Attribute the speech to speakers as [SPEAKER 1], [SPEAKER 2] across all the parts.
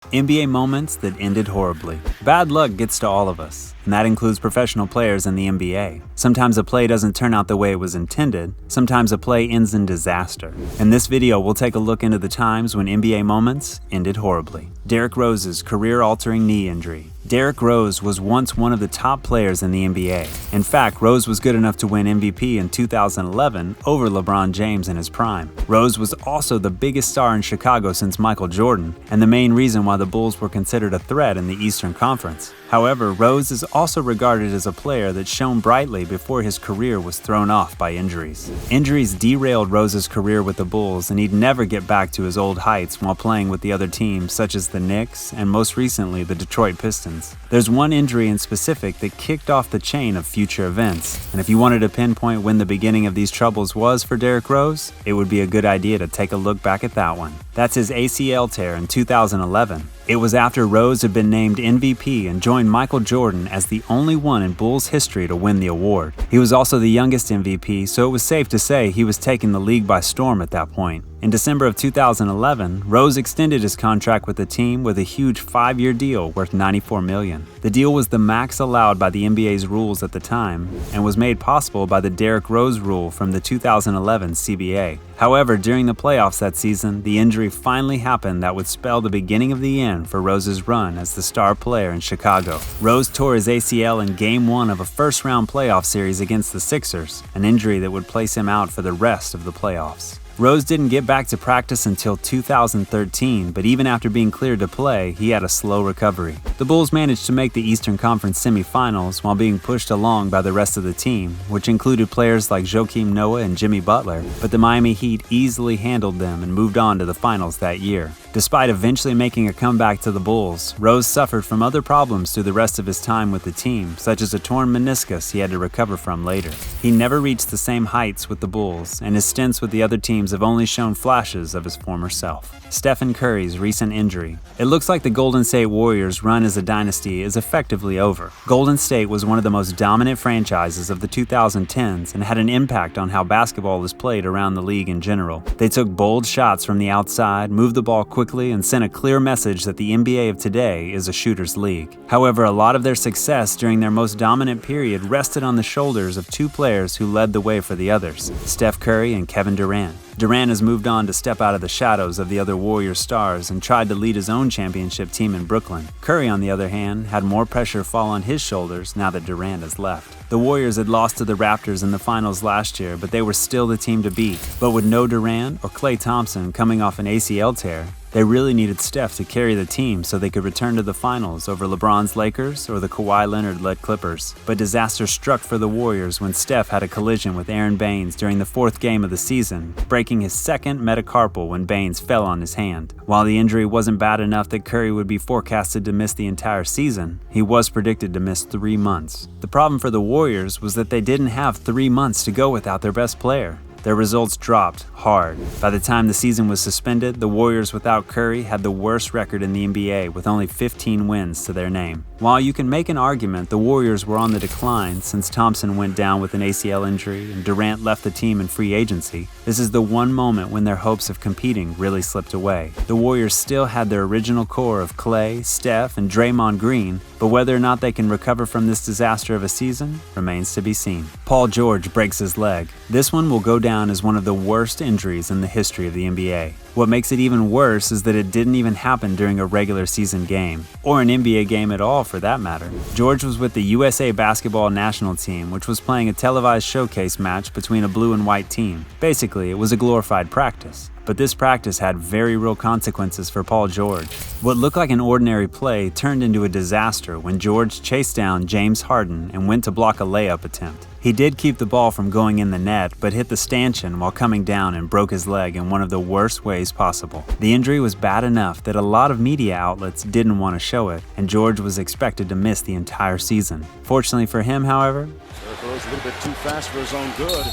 [SPEAKER 1] NBA moments that ended horribly. Bad luck gets to all of us, and that includes professional players in the NBA. Sometimes a play doesn't turn out the way it was intended. Sometimes a play ends in disaster. In this video, we'll take a look into the times when NBA moments ended horribly. Derrick Rose's career-altering knee injury. Derrick Rose was once one of the top players in the NBA. In fact, Rose was good enough to win MVP in 2011 over LeBron James in his prime. Rose was also the biggest star in Chicago since Michael Jordan, and the main reason why the Bulls were considered a threat in the Eastern Conference. However, Rose is also regarded as a player that shone brightly before his career was thrown off by injuries. Injuries derailed Rose's career with the Bulls, and he'd never get back to his old heights while playing with the other teams such as the Knicks and most recently the Detroit Pistons. There's one injury in specific that kicked off the chain of future events, and if you wanted to pinpoint when the beginning of these troubles was for Derrick Rose, it would be a good idea to take a look back at that one. That's his ACL tear in 2011. It was after Rose had been named MVP and joined Michael Jordan as the only one in Bulls history to win the award. He was also the youngest MVP, so it was safe to say he was taking the league by storm at that point. In December of 2011, Rose extended his contract with the team with a huge 5-year deal worth $94 million. The deal was the max allowed by the NBA's rules at the time and was made possible by the Derrick Rose rule from the 2011 CBA. However, during the playoffs that season, the injury finally happened that would spell the beginning of the end for Rose's run as the star player in Chicago. Rose tore his ACL in Game 1 of a first-round playoff series against the Sixers, an injury that would place him out for the rest of the playoffs. Rose didn't get back to practice until 2013, but even after being cleared to play, he had a slow recovery. The Bulls managed to make the Eastern Conference semifinals while being pushed along by the rest of the team, which included players like Joakim Noah and Jimmy Butler, but the Miami Heat easily handled them and moved on to the finals that year. Despite eventually making a comeback to the Bulls, Rose suffered from other problems through the rest of his time with the team, such as a torn meniscus he had to recover from later. He never reached the same heights with the Bulls, and his stints with the other teams have only shown flashes of his former self. Stephen Curry's recent injury. It looks like the Golden State Warriors' run as a dynasty is effectively over. Golden State was one of the most dominant franchises of the 2010s and had an impact on how basketball is played around the league in general. They took bold shots from the outside, moved the ball quickly, and sent a clear message that the NBA of today is a shooter's league. However, a lot of their success during their most dominant period rested on the shoulders of two players who led the way for the others, Steph Curry and Kevin Durant. Durant has moved on to step out of the shadows of the other Warriors stars and tried to lead his own championship team in Brooklyn. Curry, on the other hand, had more pressure fall on his shoulders now that Durant has left. The Warriors had lost to the Raptors in the finals last year, but they were still the team to beat. But with no Durant or Klay Thompson coming off an ACL tear, they really needed Steph to carry the team so they could return to the finals over LeBron's Lakers or the Kawhi Leonard-led Clippers. But disaster struck for the Warriors when Steph had a collision with Aaron Baines during the 4th game of the season, breaking his second metacarpal when Baines fell on his hand. While the injury wasn't bad enough that Curry would be forecasted to miss the entire season, he was predicted to miss 3 months. The problem for the Warriors was that they didn't have 3 months to go without their best player. Their results dropped hard. By the time the season was suspended, the Warriors without Curry had the worst record in the NBA with only 15 wins to their name. While you can make an argument the Warriors were on the decline since Thompson went down with an ACL injury and Durant left the team in free agency, this is the one moment when their hopes of competing really slipped away. The Warriors still had their original core of Klay, Steph, and Draymond Green, but whether or not they can recover from this disaster of a season remains to be seen. Paul George breaks his leg. This one will go down as one of the worst injuries in the history of the NBA. What makes it even worse is that it didn't even happen during a regular season game, or an NBA game at all for that matter. George was with the USA Basketball National Team, which was playing a televised showcase match between a blue and white team. Basically, it was a glorified practice. But this practice had very real consequences for Paul George. What looked like an ordinary play turned into a disaster when George chased down James Harden and went to block a layup attempt. He did keep the ball from going in the net, but hit the stanchion while coming down and broke his leg in one of the worst ways possible. The injury was bad enough that a lot of media outlets didn't want to show it, and George was expected to miss the entire season. Fortunately for him, however,
[SPEAKER 2] Derrick Rose a little bit too fast for his own good.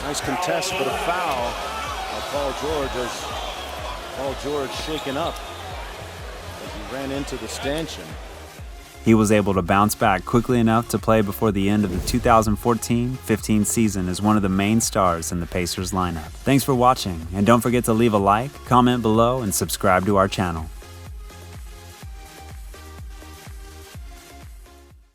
[SPEAKER 2] Nice contest, but a foul. Paul George shaken up as he ran into the stanchion.
[SPEAKER 1] He was able to bounce back quickly enough to play before the end of the 2014-15 season as one of the main stars in the Pacers lineup. Thanks for watching, and don't forget to leave a like, comment below, and subscribe to our channel.